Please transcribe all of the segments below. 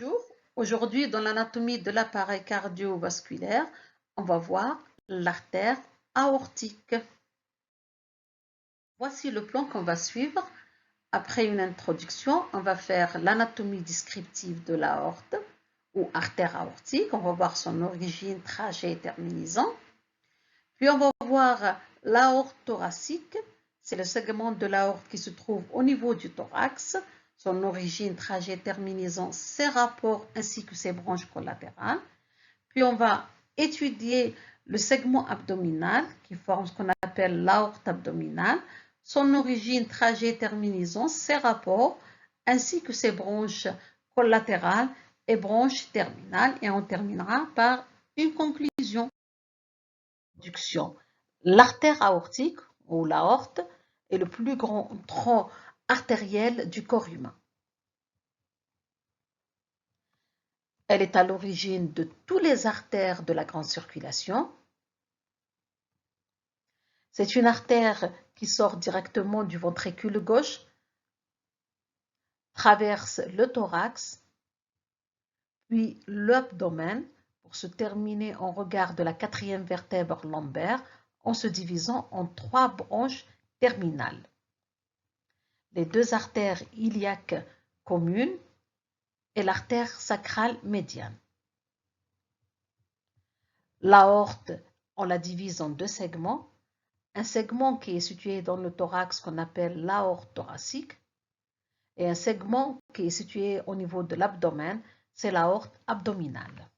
Bonjour. Aujourd'hui, dans l'anatomie de l'appareil cardiovasculaire, on va voir l'artère aortique. Voici le plan qu'on va suivre. Après une introduction, on va faire l'anatomie descriptive de l'aorte ou artère aortique. On va voir son origine, trajet et terminaison. Puis on va voir l'aorte thoracique. C'est le segment de l'aorte qui se trouve au niveau du thorax. Son origine, trajet, terminaison, ses rapports ainsi que ses branches collatérales. Puis on va étudier le segment abdominal qui forme ce qu'on appelle l'aorte abdominale, son origine, trajet, terminaison, ses rapports ainsi que ses branches collatérales et branches terminales. Et on terminera par une conclusion. L'artère aortique ou l'aorte est le plus grand tronc artériel du corps humain. Elle est à l'origine de toutes les artères de la grande circulation. C'est une artère qui sort directement du ventricule gauche, traverse le thorax, puis l'abdomen pour se terminer en regard de la quatrième vertèbre lombaire en se divisant en 3 branches terminales. Les 2 artères iliaques communes et l'artère sacrale médiane. L'aorte, on la divise en 2 segments. Un segment qui est situé dans le thorax qu'on appelle l'aorte thoracique et un segment qui est situé au niveau de l'abdomen, c'est l'aorte abdominale.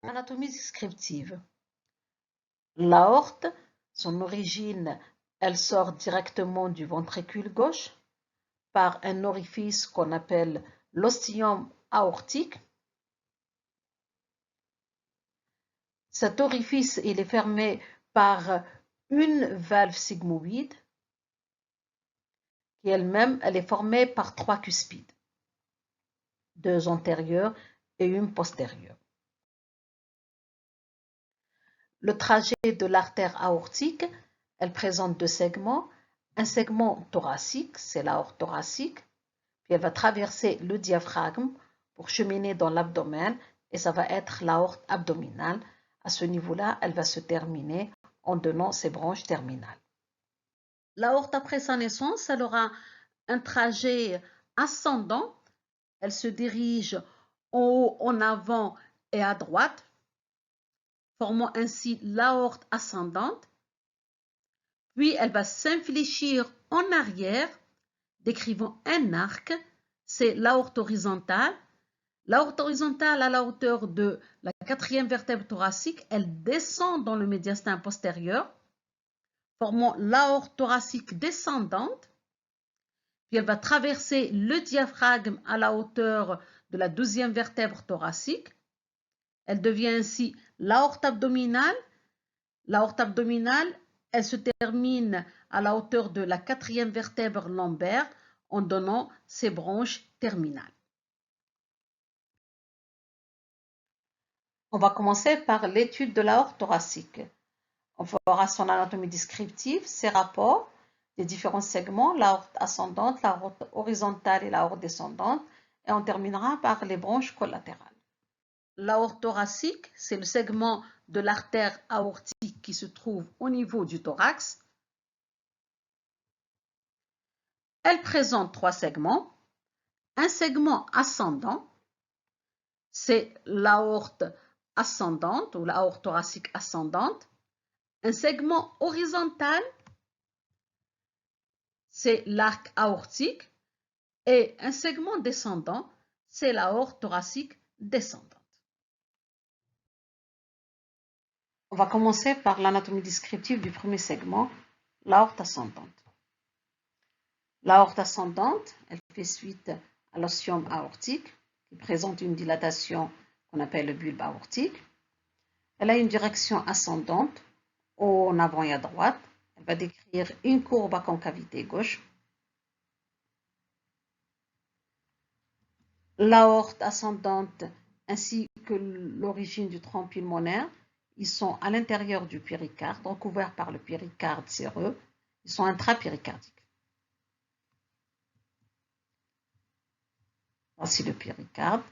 Anatomie descriptive. L'aorte, son origine, elle sort directement du ventricule gauche par un orifice qu'on appelle l'ostium aortique. Cet orifice, il est fermé par une valve sigmoïde qui elle-même, elle est formée par 3 cuspides, 2 antérieures et une postérieure. Le trajet de l'artère aortique, elle présente 2 segments. Un segment thoracique, c'est l'aorte thoracique, puis elle va traverser le diaphragme pour cheminer dans l'abdomen et ça va être l'aorte abdominale. À ce niveau-là, elle va se terminer en donnant ses branches terminales. L'aorte, après sa naissance, elle aura un trajet ascendant. Elle se dirige en haut, en avant et à droite, formant ainsi l'aorte ascendante. Puis elle va s'infléchir en arrière, décrivant un arc. C'est l'aorte horizontale. L'aorte horizontale à la hauteur de la 4e vertèbre thoracique, elle descend dans le médiastin postérieur, formant l'aorte thoracique descendante. Puis elle va traverser le diaphragme à la hauteur de la 12e vertèbre thoracique. Elle devient ainsi l'aorte abdominale. L'aorte abdominale, elle se termine à la hauteur de la 4e vertèbre lombaire en donnant ses branches terminales. On va commencer par l'étude de l'aorte thoracique. On fera son anatomie descriptive, ses rapports, les différents segments, l'aorte ascendante, l'aorte horizontale et l'aorte descendante, et on terminera par les branches collatérales. L'aorte thoracique, c'est le segment de l'artère aortique qui se trouve au niveau du thorax. Elle présente 3 segments. Un segment ascendant, c'est l'aorte ascendante ou l'aorte thoracique ascendante. Un segment horizontal, c'est l'arc aortique. Et un segment descendant, c'est l'aorte thoracique descendante. On va commencer par l'anatomie descriptive du premier segment, l'aorte ascendante. L'aorte ascendante, elle fait suite à l'ostium aortique, qui présente une dilatation qu'on appelle le bulbe aortique. Elle a une direction ascendante, en avant et à droite. Elle va décrire une courbe à concavité gauche. L'aorte ascendante ainsi que l'origine du tronc pulmonaire, ils sont à l'intérieur du péricarde, recouverts par le péricarde séreux. Ils sont intrapéricardiques. Voici le péricarde,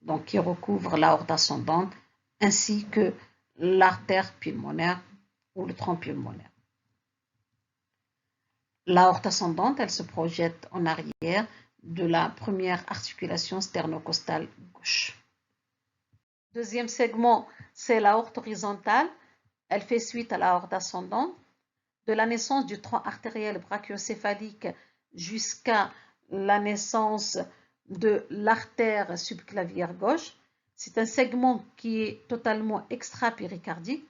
donc qui recouvre l'aorte ascendante ainsi que l'artère pulmonaire ou le tronc pulmonaire. L'aorte ascendante, elle se projette en arrière de la première articulation sternocostale gauche. Deuxième segment, c'est l'aorte horizontale. Elle fait suite à l'aorte ascendante. De la naissance du tronc artériel brachiocéphalique jusqu'à la naissance de l'artère subclavière gauche. C'est un segment qui est totalement extra-péricardique.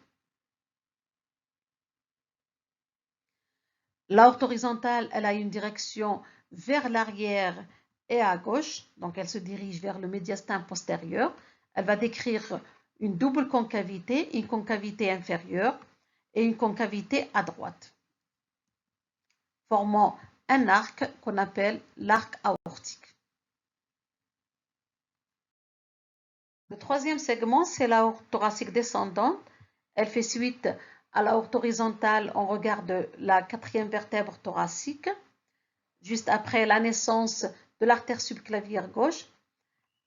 L'aorte horizontale, elle a une direction vers l'arrière et à gauche, donc elle se dirige vers le médiastin postérieur. Elle va décrire une double concavité, une concavité inférieure et une concavité à droite, formant un arc qu'on appelle l'arc aortique. Le troisième segment, c'est l'aorte thoracique descendante. Elle fait suite à l'aorte horizontale en regard de la quatrième vertèbre thoracique, juste après la naissance de l'artère subclavière gauche.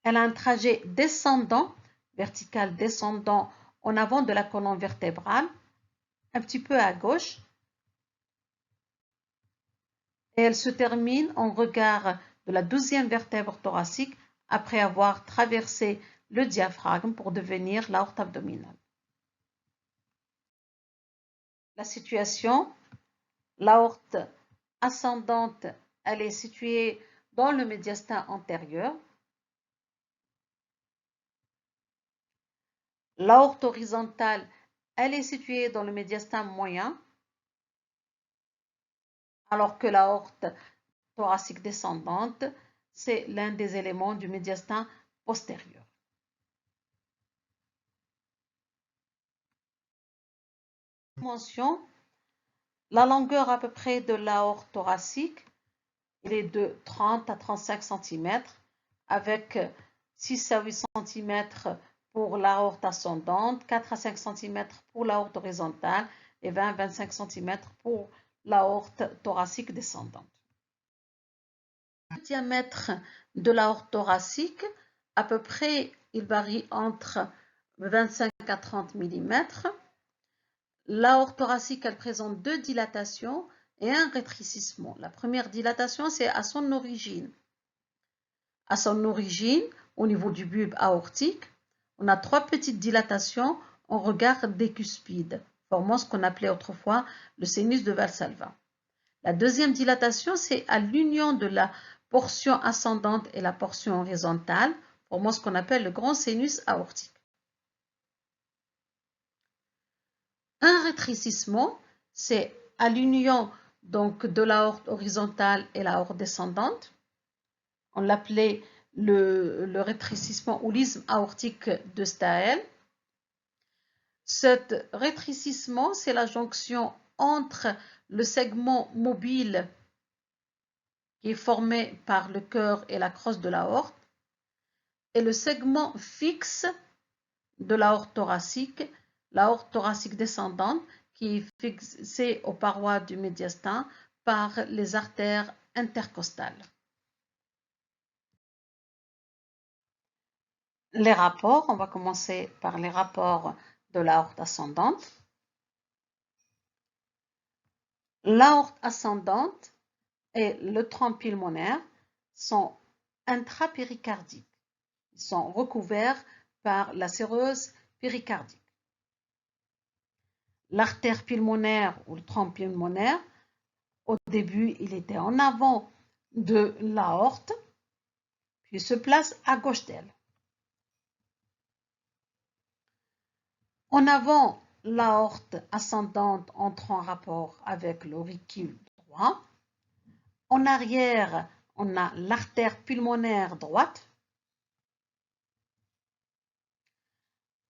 Elle a un trajet descendant, vertical descendant en avant de la colonne vertébrale, un petit peu à gauche. Et elle se termine en regard de la 12e vertèbre thoracique après avoir traversé le diaphragme pour devenir l'aorte abdominale. La situation, l'aorte ascendante, elle est située dans le médiastin antérieur. L'aorte horizontale, elle est située dans le médiastin moyen, alors que l'aorte thoracique descendante, c'est l'un des éléments du médiastin postérieur. Dimension, la longueur à peu près de l'aorte thoracique, elle est de 30 à 35 cm, avec 6 à 8 cm pour l'aorte ascendante, 4 à 5 cm pour l'aorte horizontale et 20 à 25 cm pour l'aorte thoracique descendante. Le diamètre de l'aorte thoracique, à peu près, il varie entre 25 à 30 mm. L'aorte thoracique, elle présente deux dilatations et un rétrécissement. La première dilatation, c'est à son origine. À son origine, au niveau du bulbe aortique, on a trois petites dilatations en regard des cuspides, formant ce qu'on appelait autrefois le sinus de Valsalva. La deuxième dilatation, c'est à l'union de la portion ascendante et la portion horizontale, formant ce qu'on appelle le grand sinus aortique. Un rétrécissement, c'est à l'union donc de l'aorte horizontale et l'aorte descendante. On l'appelait le rétrécissement ou l'isthme aortique de Staël. Ce rétrécissement, c'est la jonction entre le segment mobile qui est formé par le cœur et la crosse de l'aorte et le segment fixe de l'aorte thoracique descendante qui est fixée aux parois du médiastin par les artères intercostales. Les rapports, on va commencer par les rapports de l'aorte ascendante. L'aorte ascendante et le tronc pulmonaire sont intrapéricardiques. Ils sont recouverts par la séreuse péricardique. L'artère pulmonaire ou le tronc pulmonaire, au début, il était en avant de l'aorte, puis se place à gauche d'elle. En avant, l'aorte ascendante entre en rapport avec l'auricule droit. En arrière, on a l'artère pulmonaire droite.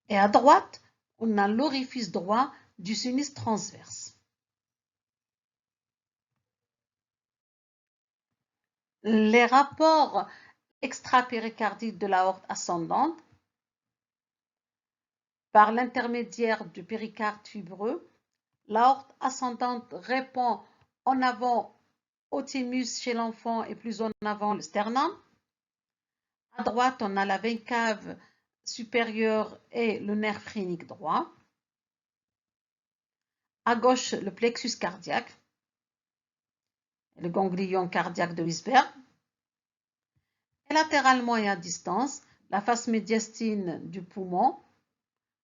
Et à droite, on a l'orifice droit du sinus transverse. Les rapports extrapéricardiques de l'aorte ascendante, par l'intermédiaire du péricarde fibreux, l'aorte ascendante répond en avant au thymus chez l'enfant et plus en avant le sternum. À droite, on a la veine cave supérieure et le nerf phrénique droit. À gauche, le plexus cardiaque, le ganglion cardiaque de Wisberg. Et latéralement et à distance, la face médiastine du poumon,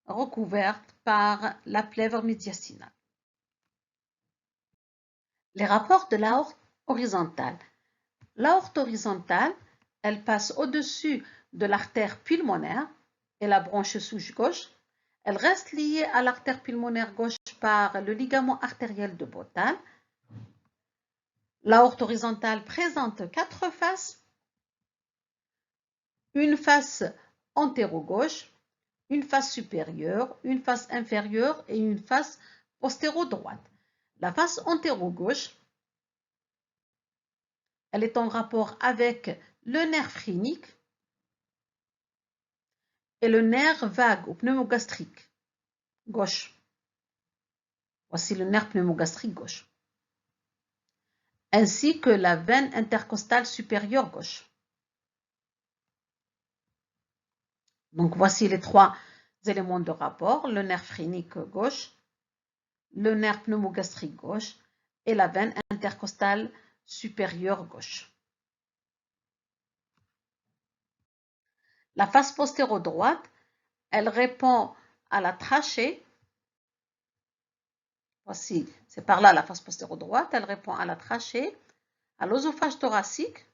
recouverte par la plèvre médiastinale. Les rapports de l'aorte horizontale. L'aorte horizontale, elle passe au-dessus de l'artère pulmonaire et la branche souche gauche. Elle reste liée à l'artère pulmonaire gauche par le ligament artériel de Bottal. L'aorte horizontale présente 4 faces. Une face antéro-gauche, une face supérieure, une face inférieure et une face postéro-droite. La face antéro-gauche, elle est en rapport avec le nerf phrénique et le nerf vague ou pneumogastrique gauche. Voici le nerf pneumogastrique gauche. Ainsi que la veine intercostale supérieure gauche. Donc voici les 3 éléments de rapport, le nerf phrénique gauche, le nerf pneumogastrique gauche et la veine intercostale supérieure gauche. La face postéro-droite, elle répond à la trachée. Voici, c'est par là la face postéro-droite, elle répond à la trachée, à l'œsophage thoracique,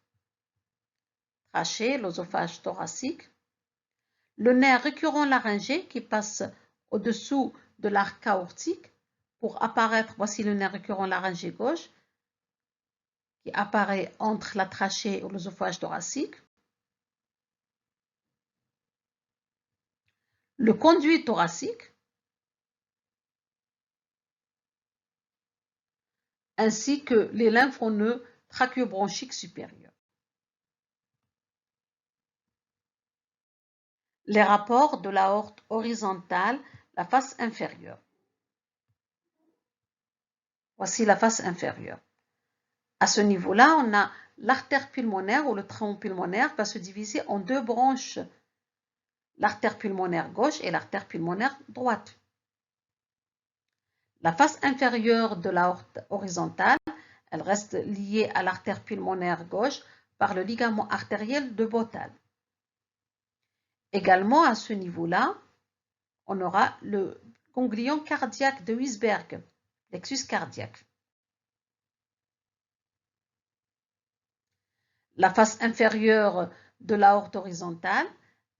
trachée, l'œsophage thoracique, le nerf récurrent laryngé qui passe au-dessous de l'arc aortique pour apparaître, voici le nerf récurrent laryngé gauche, qui apparaît entre la trachée et l'œsophage thoracique. Le conduit thoracique, ainsi que les lymphonoeux trachéobronchiques supérieurs. Les rapports de l'aorte horizontale, la face inférieure. Voici la face inférieure. À ce niveau-là, on a l'artère pulmonaire ou le tronc pulmonaire va se diviser en 2 branches, l'artère pulmonaire gauche et l'artère pulmonaire droite. La face inférieure de l'aorte horizontale, elle reste liée à l'artère pulmonaire gauche par le ligament artériel de Bottal. Également à ce niveau-là, on aura le ganglion cardiaque de Wisberg, plexus cardiaque. La face inférieure de l'aorte horizontale,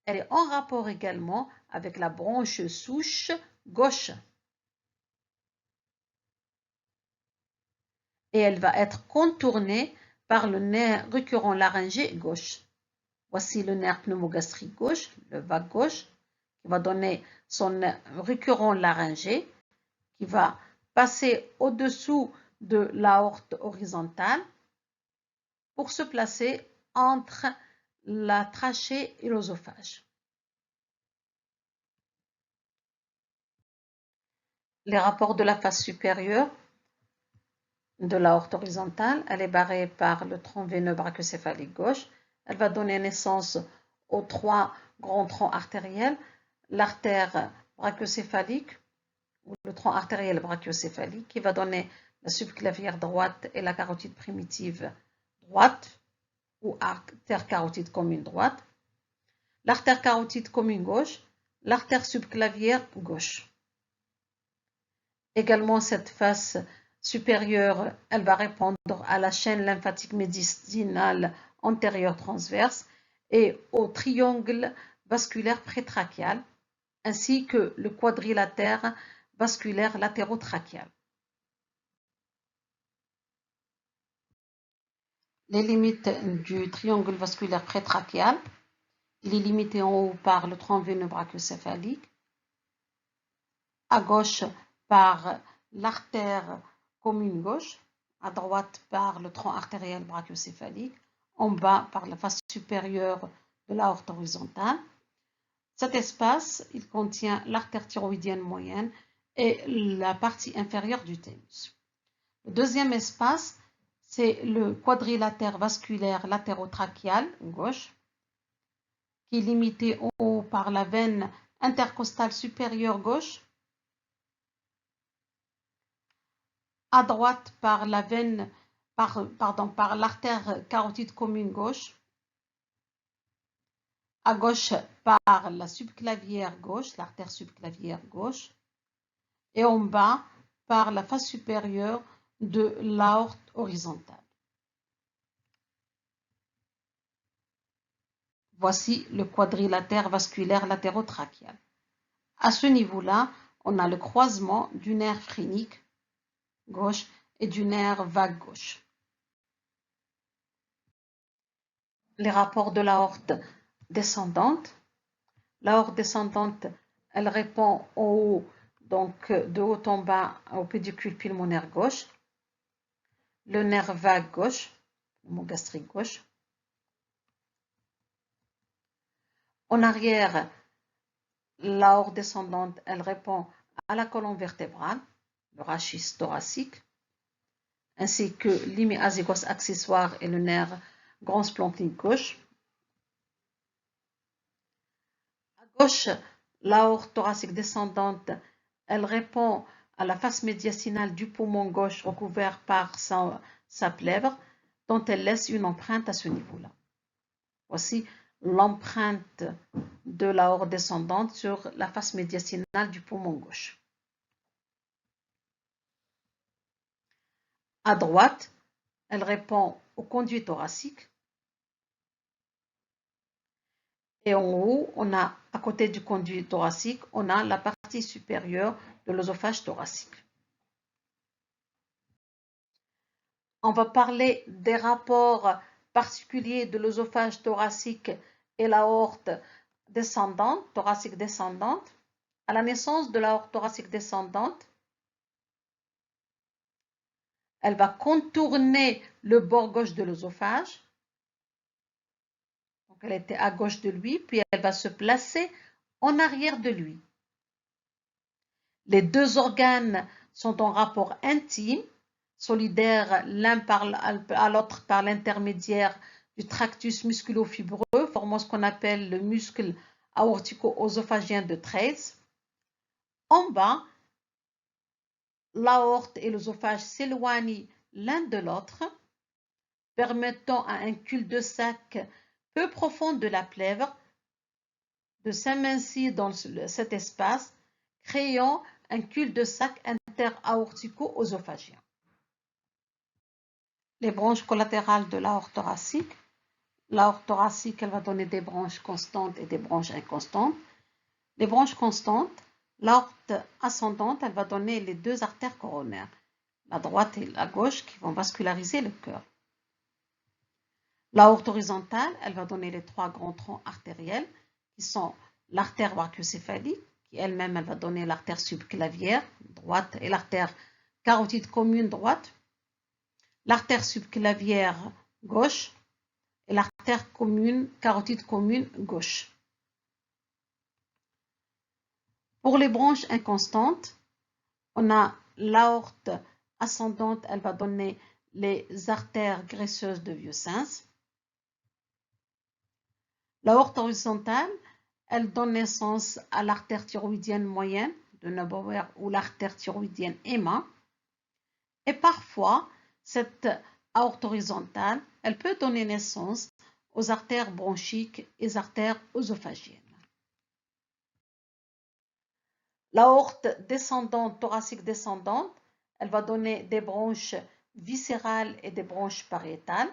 elle est en rapport également avec la branche souche gauche. Et elle va être contournée par le nerf récurrent laryngé gauche. Voici le nerf pneumogastrique gauche, le vague gauche, qui va donner son nerf récurrent laryngé, qui va passer au-dessous de l'aorte horizontale pour se placer entre la trachée et l'œsophage. Les rapports de la face supérieure de l'aorte horizontale, elle est barrée par le tronc veineux brachiocéphalique gauche. Elle va donner naissance aux 3 grands troncs artériels, l'artère brachiocéphalique ou le tronc artériel brachiocéphalique qui va donner la subclavière droite et la carotide primitive droite ou artère carotide commune droite, l'artère carotide commune gauche, l'artère subclavière gauche. Également, cette face supérieure, elle va répondre à la chaîne lymphatique médiastinale antérieure transverse et au triangle vasculaire prétrachial, ainsi que le quadrilatère vasculaire latérotrachial. Les limites du triangle vasculaire prétrachial, il est limité en haut par le tronc veineux brachiocéphalique, à gauche par l'artère commune gauche, à droite par le tronc artériel brachiocéphalique, en bas par la face supérieure de l'aorte horizontale. Cet espace, il contient l'artère thyroïdienne moyenne et la partie inférieure du thémus. Le deuxième espace, c'est le quadrilatère vasculaire latérotrachial gauche. qui est limitée en haut par la veine intercostale supérieure gauche, à droite par la veine, par l'artère carotide commune gauche, à gauche par la subclavière gauche, l'artère subclavière gauche, et en bas par la face supérieure de l'aorte horizontale. Voici le quadrilatère vasculaire latérotrachial. À ce niveau-là, on a le croisement du nerf phrénique gauche et du nerf vague gauche. Les rapports de l'aorte descendante. L'aorte descendante, elle répond en haut, donc de haut en bas au pédicule pulmonaire gauche, le nerf vague gauche, le gastrique gauche. En arrière, l'aorte descendante, elle répond à la colonne vertébrale, le rachis thoracique, ainsi que l'hémiazygos accessoire et le nerf grand splanchnique gauche. À gauche, l'aorte thoracique descendante, elle répond à la face médiastinale du poumon gauche recouvert par sa plèvre, dont elle laisse une empreinte à ce niveau-là. Voici l'empreinte de l'aorte descendante sur la face médiastinale du poumon gauche. À droite, elle répond au conduit thoracique. Et en haut, on a, à côté du conduit thoracique, on a la partie supérieure de l'œsophage thoracique. On va parler des rapports particuliers de l'œsophage thoracique et l'aorte descendante, thoracique descendante. À la naissance de l'aorte thoracique descendante, elle va contourner le bord gauche de l'œsophage. Donc elle était à gauche de lui, puis elle va se placer en arrière de lui. Les deux organes sont en rapport intime, solidaires l'un à l'autre par l'intermédiaire du tractus musculo-fibreux, formant ce qu'on appelle le muscle aortico-œsophagien de Treitz. En bas, l'aorte et l'œsophage s'éloignent l'un de l'autre, permettant à un cul-de-sac peu profond de la plèvre de s'amincir dans cet espace, créant un cul-de-sac interaortico-œsophagien. Les branches collatérales de l'aorte thoracique. L'aorte thoracique, elle va donner des branches constantes et des branches inconstantes. Les branches constantes, l'aorte ascendante, elle va donner les deux artères coronaires, la droite et la gauche, qui vont vasculariser le cœur. L'aorte horizontale, elle va donner les trois grands troncs artériels, qui sont l'artère brachiocéphalique, qui elle-même, elle va donner l'artère subclavière droite et l'artère carotide commune droite, l'artère subclavière gauche et l'artère carotide commune gauche. Pour les branches inconstantes, on a l'aorte ascendante, elle va donner les artères graisseuses de Vieux-Sens. L'aorte horizontale, elle donne naissance à l'artère thyroïdienne moyenne de Neubauer ou l'artère thyroïdienne Emma. Et parfois, cette aorte horizontale, elle peut donner naissance aux artères bronchiques et aux artères œsophagiennes. L'aorte descendante, thoracique descendante, elle va donner des branches viscérales et des branches pariétales.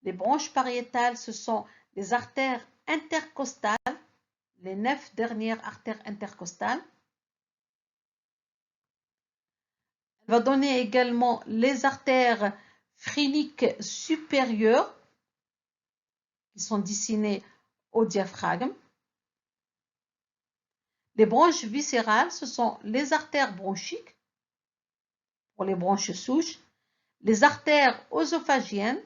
Les branches pariétales, ce sont les artères intercostales, les 9 dernières artères intercostales. Elle va donner également les artères phréniques supérieures qui sont dessinées au diaphragme. Les branches viscérales, ce sont les artères bronchiques pour les branches souches, les artères œsophagiennes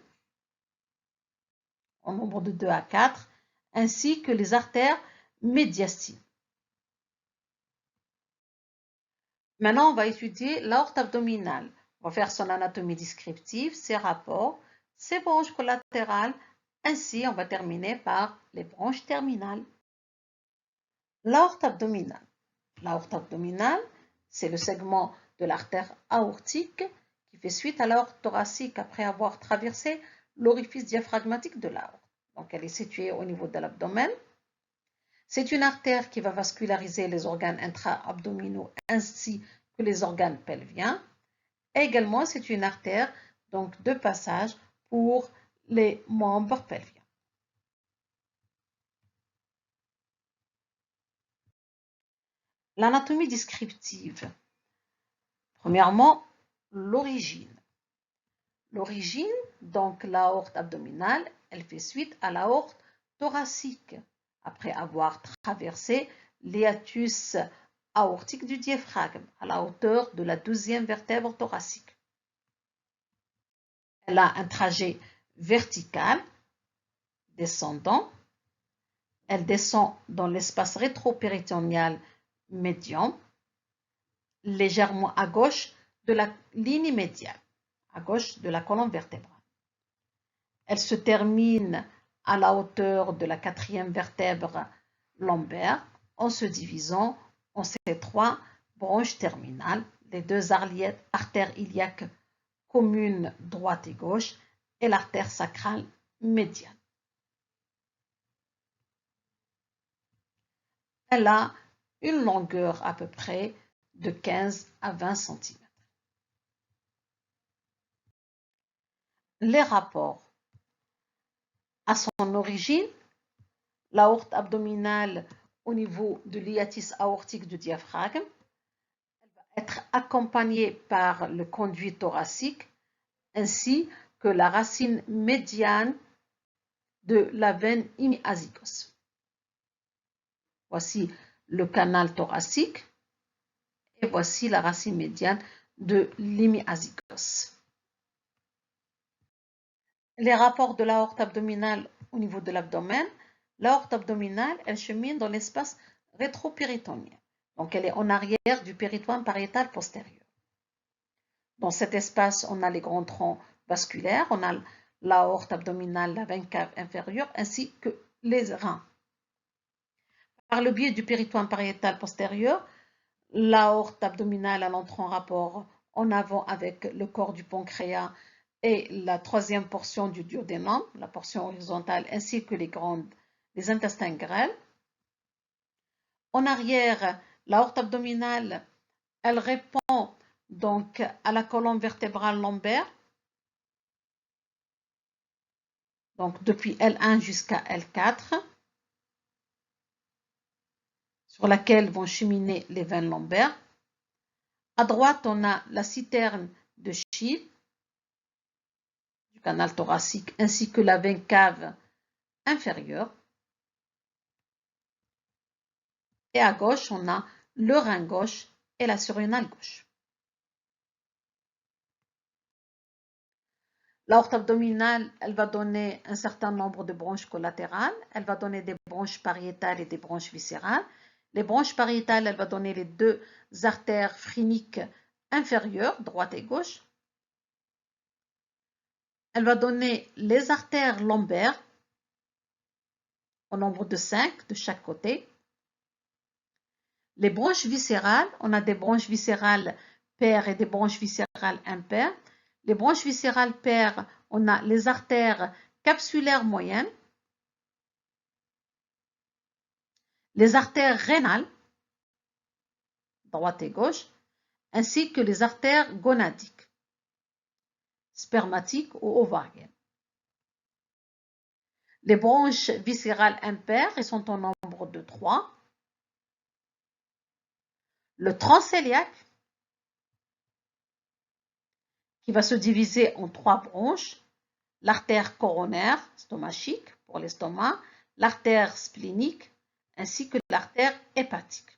en nombre de 2 à 4, ainsi que les artères médiastines. Maintenant, on va étudier l'aorte abdominale. On va faire son anatomie descriptive, ses rapports, ses branches collatérales, Ainsi, on va terminer par les branches terminales. L'aorte abdominale. L'aorte abdominale, c'est le segment de l'artère aortique qui fait suite à l'aorte thoracique après avoir traversé l'orifice diaphragmatique de l'aorte. Donc, elle est située au niveau de l'abdomen. C'est une artère qui va vasculariser les organes intra-abdominaux ainsi que les organes pelviens. Également, c'est une artère donc, de passage pour les membres pelviens. L'anatomie descriptive. Premièrement, l'origine. L'origine, donc l'aorte abdominale, elle fait suite à l'aorte thoracique après avoir traversé l'hiatus aortique du diaphragme à la hauteur de la 12e vertèbre thoracique. Elle a un trajet vertical descendant. Elle descend dans l'espace rétropéritonéal médian, légèrement à gauche de la ligne médiane, à gauche de la colonne vertébrale. Elle se termine à la hauteur de la 4e vertèbre lombaire en se divisant en ces 3 branches terminales, les 2 artères iliaques communes droite et gauche et l'artère sacrale médiane. Elle a une longueur à peu près de 15 à 20 cm. Les rapports. À son origine, l'aorte abdominale au niveau de l'hiatus aortique du diaphragme, elle va être accompagnée par le conduit thoracique ainsi que la racine médiane de la veine hémiazygos. Voici le canal thoracique et voici la racine médiane de l'hémiazygos. Les rapports de l'aorte abdominale au niveau de l'abdomen. L'aorte abdominale, elle chemine dans l'espace rétropéritonien. Donc, elle est en arrière du péritoine pariétal postérieur. Dans cet espace, on a les grands troncs vasculaires, on a l'aorte abdominale, la veine cave inférieure, ainsi que les reins. Par le biais du péritoine pariétal postérieur, l'aorte abdominale entre en rapport en avant avec le corps du pancréas et la 3e portion du duodénum, la portion horizontale, ainsi que les intestins grêles. En arrière, l'aorte abdominale, elle répond donc à la colonne vertébrale lombaire, donc depuis L1 jusqu'à L4, sur laquelle vont cheminer les veines lombaires. À droite, on a la citerne de Schill, du canal thoracique, ainsi que la veine cave inférieure. Et à gauche, on a le rein gauche et la surrénale gauche. L'aorte abdominale, elle va donner un certain nombre de branches collatérales. Elle va donner des branches pariétales et des branches viscérales. Les branches pariétales, elle va donner les 2 artères phréniques inférieures, droite et gauche. Elle va donner les artères lombaires, au nombre de 5 de chaque côté. Les branches viscérales, on a des branches viscérales paires et des branches viscérales impaires. Les branches viscérales paires, on a les artères capsulaires moyennes, les artères rénales, droite et gauche, ainsi que les artères gonadiques, spermatiques ou ovariennes. Les branches viscérales impaires, elles sont au nombre de 3. Le transcœliaque, qui va se diviser en 3 branches, l'artère coronaire stomachique pour l'estomac, l'artère splénique ainsi que l'artère hépatique.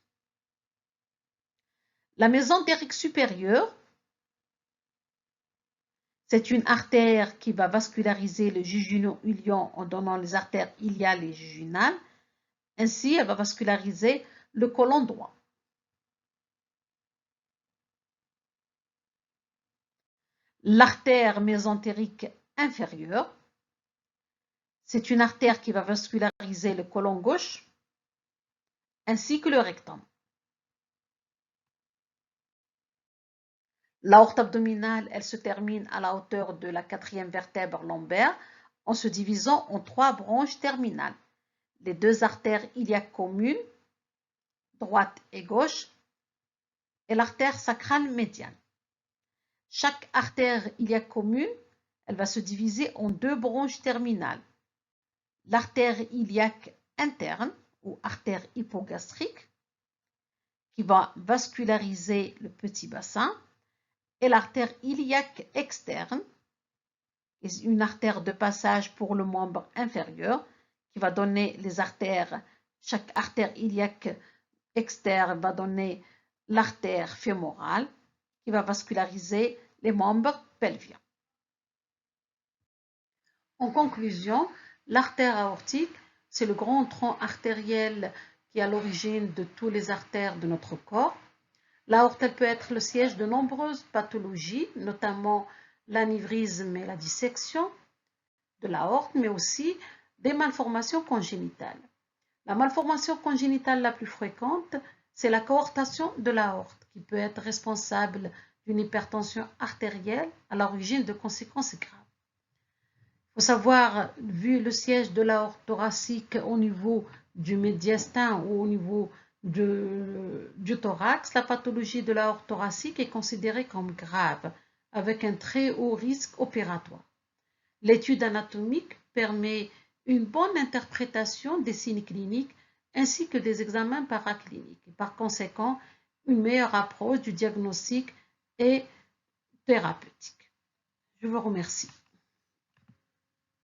La mésentérique supérieure, c'est une artère qui va vasculariser le jejunum-ilion en donnant les artères iliales et jejunales. Ainsi, elle va vasculariser le côlon droit. L'artère mésentérique inférieure, C'est une artère qui va vasculariser le côlon gauche ainsi que le rectum. L'aorte abdominale, elle se termine à la hauteur de la 4e vertèbre lombaire en se divisant en 3 branches terminales. Les 2 artères iliaques communes, droite et gauche, et l'artère sacrale médiane. Chaque artère iliaque commune, elle va se diviser en 2 branches terminales. L'artère iliaque interne ou artère hypogastrique qui va vasculariser le petit bassin et l'artère iliaque externe, une artère de passage pour le membre inférieur qui va donner les artères, chaque artère iliaque externe va donner l'artère fémorale qui va vasculariser les membres pelviens. En conclusion, l'artère aortique, c'est le grand tronc artériel qui est à l'origine de toutes les artères de notre corps. L'aorte, elle peut être le siège de nombreuses pathologies, notamment l'anévrisme et la dissection de l'aorte, mais aussi des malformations congénitales. La malformation congénitale la plus fréquente, c'est la coarctation de l'aorte, qui peut être responsable d'une hypertension artérielle à l'origine de conséquences graves. Il faut savoir, vu le siège de l'aorte thoracique au niveau du médiastin ou au niveau du thorax, la pathologie de l'aorte thoracique est considérée comme grave, avec un très haut risque opératoire. L'étude anatomique permet une bonne interprétation des signes cliniques ainsi que des examens paracliniques. Et par conséquent, une meilleure approche du diagnostic et thérapeutique. Je vous remercie.